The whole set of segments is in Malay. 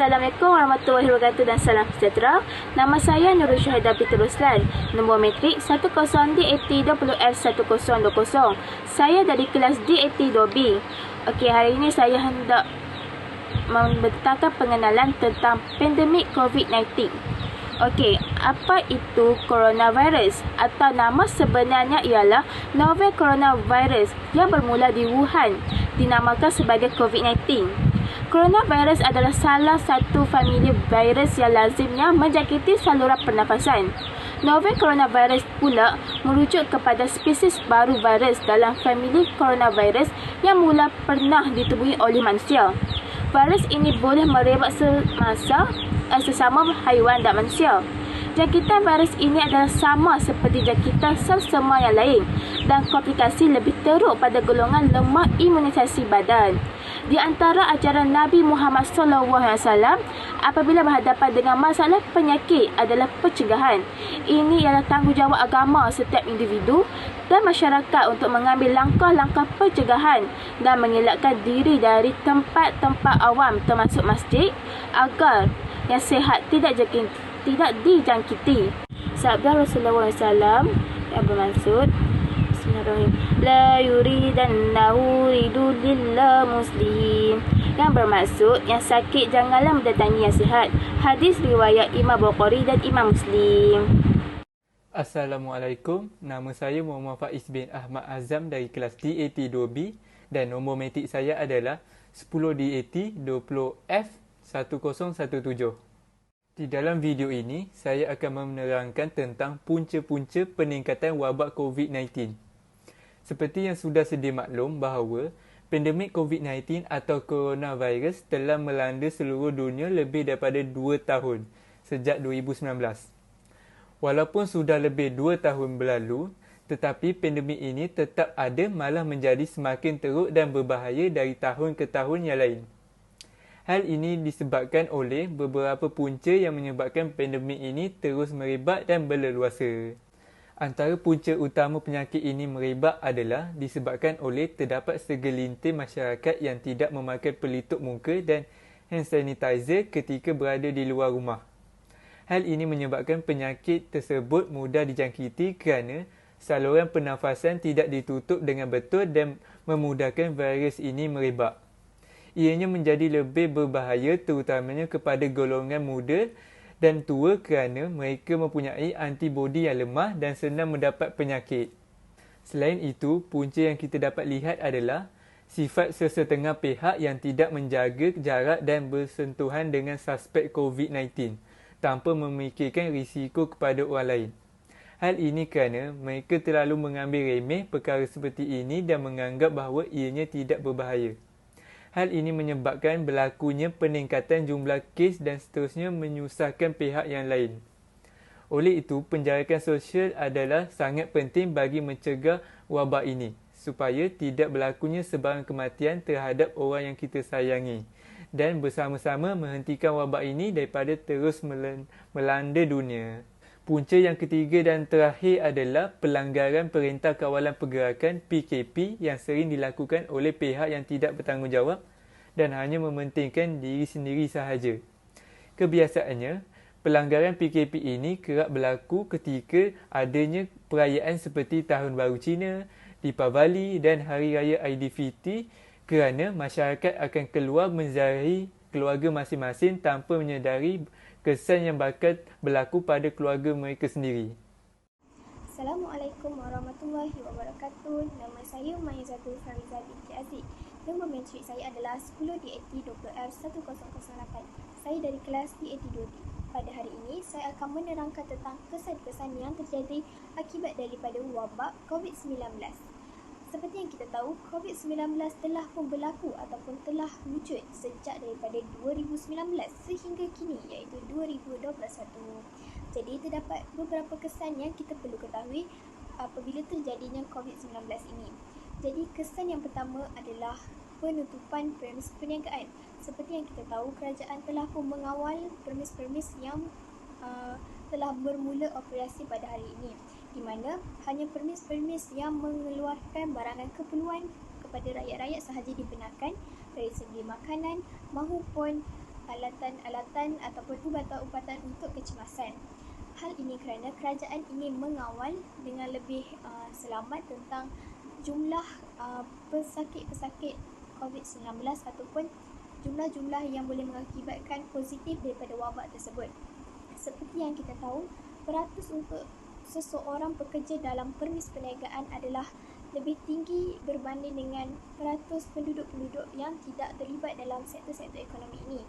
Assalamualaikum warahmatullahi wabarakatuh dan salam sejahtera. Nama saya Nurul Syahidah Binti Ruslan. Nombor metrik 10D80F1020. Saya dari kelas D82B. Okey, hari ini saya hendak membentangkan pengenalan tentang pandemik COVID-19. Okey, apa itu coronavirus? Atau nama sebenarnya ialah novel coronavirus yang bermula di Wuhan, dinamakan sebagai COVID-19. Coronavirus adalah salah satu famili virus yang lazimnya menjangkiti saluran pernafasan. Novel coronavirus pula merujuk kepada spesies baru virus dalam famili coronavirus yang mula pernah ditemui oleh manusia. Virus ini boleh merebak sesama haiwan dan manusia. Jangkitan virus ini adalah sama seperti jangkitan selsema yang lain dan komplikasi lebih teruk pada golongan lemah imunisasi badan. Di antara ajaran Nabi Muhammad SAW, apabila berhadapan dengan masalah penyakit adalah pencegahan. Ini ialah tanggungjawab agama setiap individu dan masyarakat untuk mengambil langkah-langkah pencegahan dan mengelakkan diri dari tempat-tempat awam termasuk masjid agar yang sihat tidak dijangkiti. Sabda Rasulullah SAW yang bermaksud, Bismillahirrahmanirrahim, la yuridannahu ridulillah muslim, yang bermaksud yang sakit janganlah mendatangi yang sihat. Hadis riwayat Imam Bukhari dan Imam Muslim. Assalamualaikum, nama saya Muhammad Faiz bin Ahmad Azam dari kelas D82B dan nombor metrik saya adalah 10D80F1017. Di dalam video ini, saya akan menerangkan tentang punca-punca peningkatan wabak COVID-19. Seperti yang sudah sedia maklum bahawa pandemik COVID-19 atau coronavirus telah melanda seluruh dunia lebih daripada 2 tahun sejak 2019. Walaupun sudah lebih 2 tahun berlalu, tetapi pandemik ini tetap ada, malah menjadi semakin teruk dan berbahaya dari tahun ke tahun yang lain. Hal ini disebabkan oleh beberapa punca yang menyebabkan pandemik ini terus merebak dan berleluasa. Antara punca utama penyakit ini merebak adalah disebabkan oleh terdapat segelintir masyarakat yang tidak memakai pelitup muka dan hand sanitizer ketika berada di luar rumah. Hal ini menyebabkan penyakit tersebut mudah dijangkiti kerana saluran pernafasan tidak ditutup dengan betul dan memudahkan virus ini merebak. Ianya menjadi lebih berbahaya terutamanya kepada golongan muda dan tua kerana mereka mempunyai antibodi yang lemah dan senang mendapat penyakit. Selain itu, punca yang kita dapat lihat adalah sifat sesetengah pihak yang tidak menjaga jarak dan bersentuhan dengan suspek COVID-19 tanpa memikirkan risiko kepada orang lain. Hal ini kerana mereka terlalu mengambil remeh perkara seperti ini dan menganggap bahawa ianya tidak berbahaya. Hal ini menyebabkan berlakunya peningkatan jumlah kes dan seterusnya menyusahkan pihak yang lain. Oleh itu, penjarakan sosial adalah sangat penting bagi mencegah wabak ini supaya tidak berlakunya sebarang kematian terhadap orang yang kita sayangi dan bersama-sama menghentikan wabak ini daripada terus melanda dunia. Punca yang ketiga dan terakhir adalah pelanggaran Perintah Kawalan Pergerakan PKP yang sering dilakukan oleh pihak yang tidak bertanggungjawab dan hanya mementingkan diri sendiri sahaja. Kebiasaannya, pelanggaran PKP ini kerap berlaku ketika adanya perayaan seperti Tahun Baru Cina, Deepavali dan Hari Raya Aidilfitri kerana masyarakat akan keluar menziarahi keluarga masing-masing tanpa menyedari kesan yang bakal berlaku pada keluarga mereka sendiri. Assalamualaikum warahmatullahi wabarakatuh. Nama saya Maizatul Farizah binti Aziz. Nombor metrik saya adalah 10D80F1008. Saya dari kelas D82B. Pada hari ini, saya akan menerangkan tentang kesan-kesan yang terjadi akibat daripada wabak COVID-19. Seperti yang kita tahu, COVID-19 telah pun berlaku ataupun telah wujud sejak daripada 2019 sehingga kini iaitu 2021. Jadi terdapat beberapa kesan yang kita perlu ketahui apabila terjadinya COVID-19 ini. Jadi kesan yang pertama adalah penutupan premis perniagaan. Seperti yang kita tahu, kerajaan telah pun mengawal premis-premis yang telah bermula operasi pada hari ini, di mana hanya permis-permis yang mengeluarkan barangan keperluan kepada rakyat-rakyat sahaja dibenarkan dari segi makanan maupun alatan-alatan ataupun ubatan-ubatan untuk kecemasan. Hal ini kerana kerajaan ingin mengawal dengan lebih selamat tentang jumlah pesakit-pesakit COVID-19 ataupun jumlah-jumlah yang boleh mengakibatkan positif daripada wabak tersebut. Seperti yang kita tahu, peratus untuk seseorang pekerja dalam permis perniagaan adalah lebih tinggi berbanding dengan peratus penduduk-penduduk yang tidak terlibat dalam sektor-sektor ekonomi ini.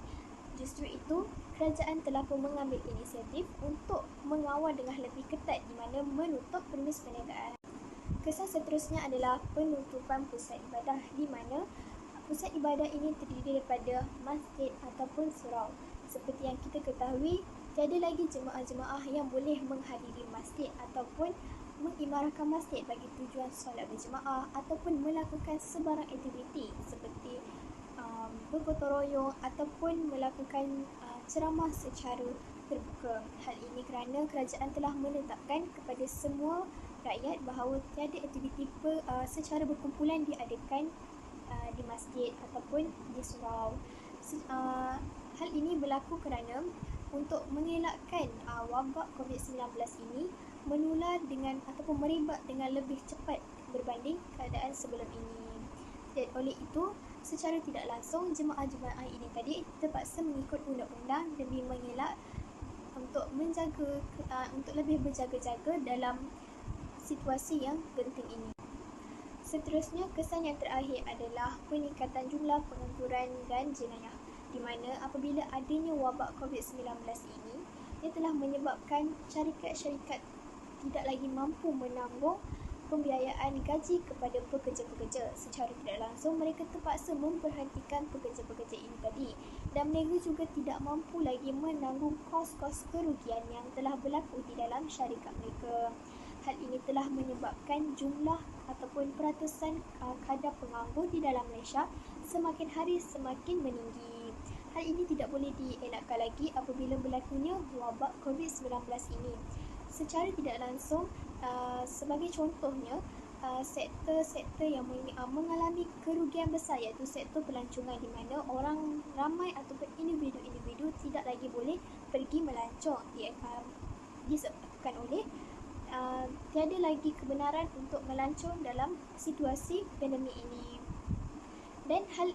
Justru itu, kerajaan telah pun mengambil inisiatif untuk mengawal dengan lebih ketat di mana menutup permis perniagaan. Kesan seterusnya adalah penutupan pusat ibadah di mana pusat ibadah ini terdiri daripada masjid ataupun surau. Seperti yang kita ketahui, tiada lagi jemaah-jemaah yang boleh menghadiri masjid ataupun mengimarahkan masjid bagi tujuan solat berjemaah ataupun melakukan sebarang aktiviti seperti bergotong royong ataupun melakukan ceramah secara terbuka. Hal ini kerana kerajaan telah menetapkan kepada semua rakyat bahawa tiada aktiviti secara berkumpulan diadakan di masjid ataupun di surau. Hal ini berlaku kerana untuk mengelakkan wabak COVID-19 ini menular dengan ataupun merebak dengan lebih cepat berbanding keadaan sebelum ini. Dan oleh itu, secara tidak langsung jemaah-jemaah ini tadi terpaksa mengikut undang-undang demi mengelak untuk untuk lebih berjaga-jaga dalam situasi yang genting ini. Seterusnya, kesan yang terakhir adalah peningkatan jumlah pengangguran dan jenayah, di mana apabila adanya wabak COVID-19 ini, ia telah menyebabkan syarikat-syarikat tidak lagi mampu menanggung pembiayaan gaji kepada pekerja-pekerja. Secara tidak langsung, mereka terpaksa memberhentikan pekerja-pekerja ini tadi, dan mereka juga tidak mampu lagi menanggung kos-kos kerugian yang telah berlaku di dalam syarikat mereka. Hal ini telah menyebabkan jumlah ataupun peratusan kadar penganggur di dalam Malaysia semakin hari semakin meninggi. Hal ini tidak boleh dielakkan lagi apabila berlakunya wabak COVID-19 ini. Secara tidak langsung, sebagai contohnya, sektor-sektor yang mengalami kerugian besar iaitu sektor pelancongan, di mana orang ramai ataupun individu-individu tidak lagi boleh pergi melancong disebabkan oleh tiada lagi kebenaran untuk melancong dalam situasi pandemik ini. Dan hal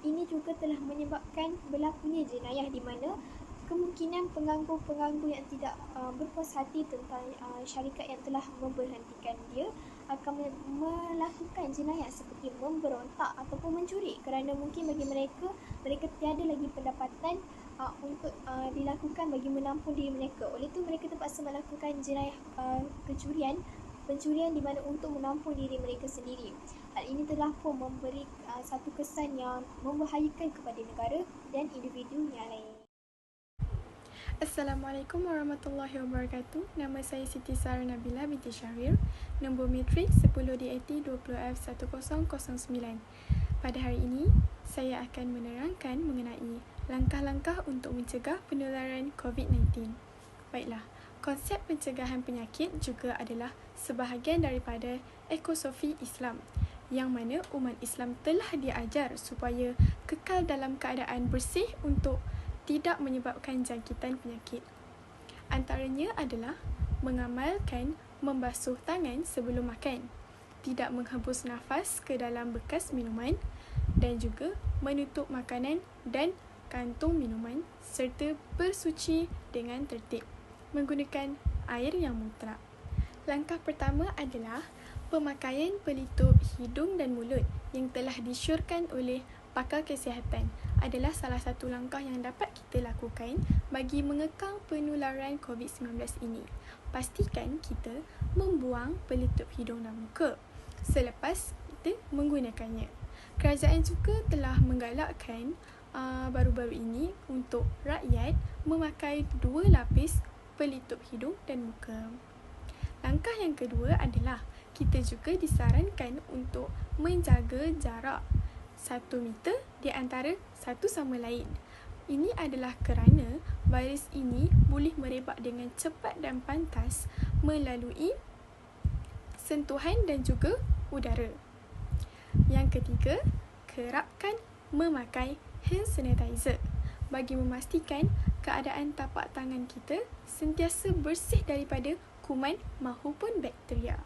ini juga telah menyebabkan berlakunya jenayah, di mana kemungkinan penganggur-penganggur yang tidak berpuas hati tentang syarikat yang telah memberhentikan dia akan melakukan jenayah seperti memberontak ataupun mencuri, kerana mungkin bagi mereka tiada lagi pendapatan untuk dilakukan bagi menampung diri mereka. Oleh itu mereka terpaksa melakukan jenayah pencurian di mana untuk menampung diri mereka sendiri. Hal ini telah pun memberi satu kesan yang membahayakan kepada negara dan individu yang lain. Assalamualaikum warahmatullahi wabarakatuh. Nama saya Siti Sarah Nabila binti Syahrir. Nombor matrik 10DAT 20F1009. Pada hari ini, saya akan menerangkan mengenai langkah-langkah untuk mencegah penularan COVID-19. Baiklah, konsep pencegahan penyakit juga adalah sebahagian daripada ekosofi Islam, yang mana umat Islam telah diajar supaya kekal dalam keadaan bersih untuk tidak menyebabkan jangkitan penyakit. Antaranya adalah mengamalkan membasuh tangan sebelum makan, tidak menghembus nafas ke dalam bekas minuman dan juga menutup makanan dan kantung minuman serta bersuci dengan tertib menggunakan air yang mutlak. Langkah pertama adalah pemakaian pelitup hidung dan mulut yang telah disyorkan oleh pakar kesihatan adalah salah satu langkah yang dapat kita lakukan bagi mengekang penularan COVID-19 ini. Pastikan kita membuang pelitup hidung dan muka selepas kita menggunakannya. Kerajaan juga telah menggalakkan baru-baru ini untuk rakyat memakai 2 lapis pelitup hidung dan muka. Langkah yang kedua adalah kita juga disarankan untuk menjaga jarak 1 meter di antara satu sama lain. Ini adalah kerana virus ini boleh merebak dengan cepat dan pantas melalui sentuhan dan juga udara. Yang ketiga, kerapkan memakai hand sanitizer. bagi memastikan keadaan tapak tangan kita sentiasa bersih daripada kuman mahupun bakteria.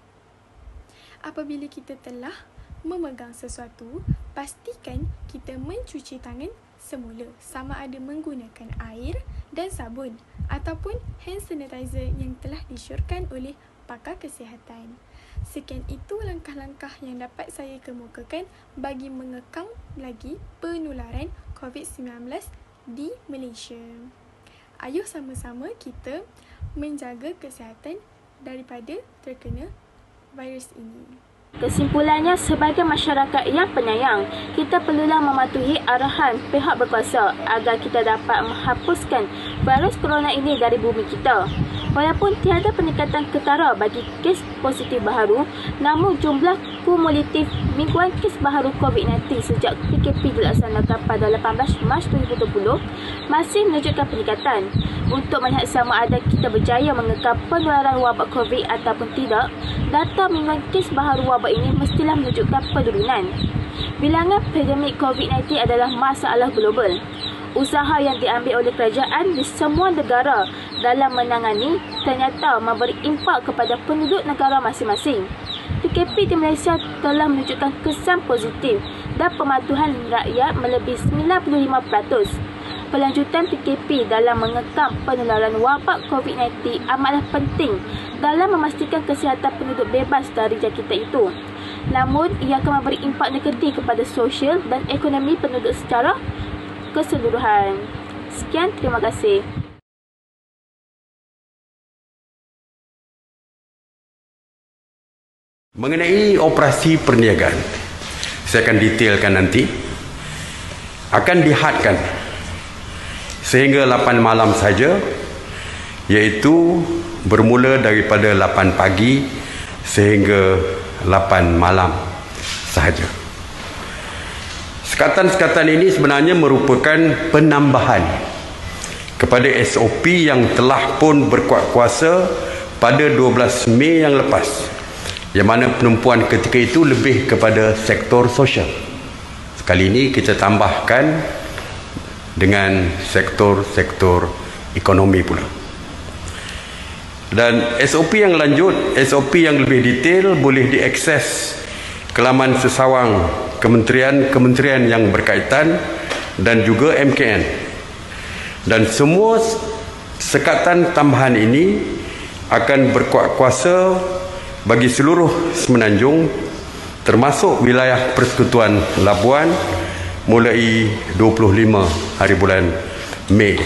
Apabila kita telah memegang sesuatu, pastikan kita mencuci tangan semula, sama ada menggunakan air dan sabun ataupun hand sanitizer yang telah disyorkan oleh pakar kesihatan. Sekian itu langkah-langkah yang dapat saya kemukakan bagi mengekang lagi penularan COVID-19 di Malaysia. Ayuh sama-sama kita menjaga kesihatan daripada terkena virus ini. Kesimpulannya, sebagai masyarakat yang penyayang, kita perlulah mematuhi arahan pihak berkuasa agar kita dapat menghapuskan virus corona ini dari bumi kita. Walaupun tiada peningkatan ketara bagi kes positif baharu, namun jumlah kumulatif mingguan kes baharu COVID-19 sejak PKP dilaksanakan pada 18 Mac 2020 masih menunjukkan peningkatan. Untuk melihat sama ada kita berjaya mengekang penularan wabak COVID ataupun tidak, data mingguan kes baharu wabak ini mestilah menunjukkan penurunan. Bilangan pandemik COVID-19 adalah masalah global. Usaha yang diambil oleh kerajaan di semua negara dalam menangani ternyata memberi impak kepada penduduk negara masing-masing. PKP di Malaysia telah menunjukkan kesan positif dan pematuhan rakyat melebihi 95%. Pelanjutan PKP dalam mengekang penularan wabak COVID-19 amatlah penting dalam memastikan kesihatan penduduk bebas dari jangkitan itu. Namun, ia akan memberi impak negatif kepada sosial dan ekonomi penduduk secara keseluruhan. Sekian, terima kasih. Mengenai operasi perniagaan, saya akan detailkan nanti. Akan dihadkan sehingga 8 malam saja, iaitu bermula daripada 8 pagi sehingga 8 malam sahaja. Sekatan-sekatan ini sebenarnya merupakan penambahan kepada SOP yang telah pun berkuat kuasa pada 12 Mei yang lepas, yang mana penumpuan ketika itu lebih kepada sektor sosial. Sekali ini kita tambahkan dengan sektor-sektor ekonomi pula. Dan SOP yang lanjut, SOP yang lebih detail boleh diakses ke laman sesawang kementerian-kementerian yang berkaitan dan juga MKN. Dan semua sekatan tambahan ini akan berkuat kuasa bagi seluruh Semenanjung, termasuk wilayah Persekutuan Labuan mulai 25 hari bulan Mei.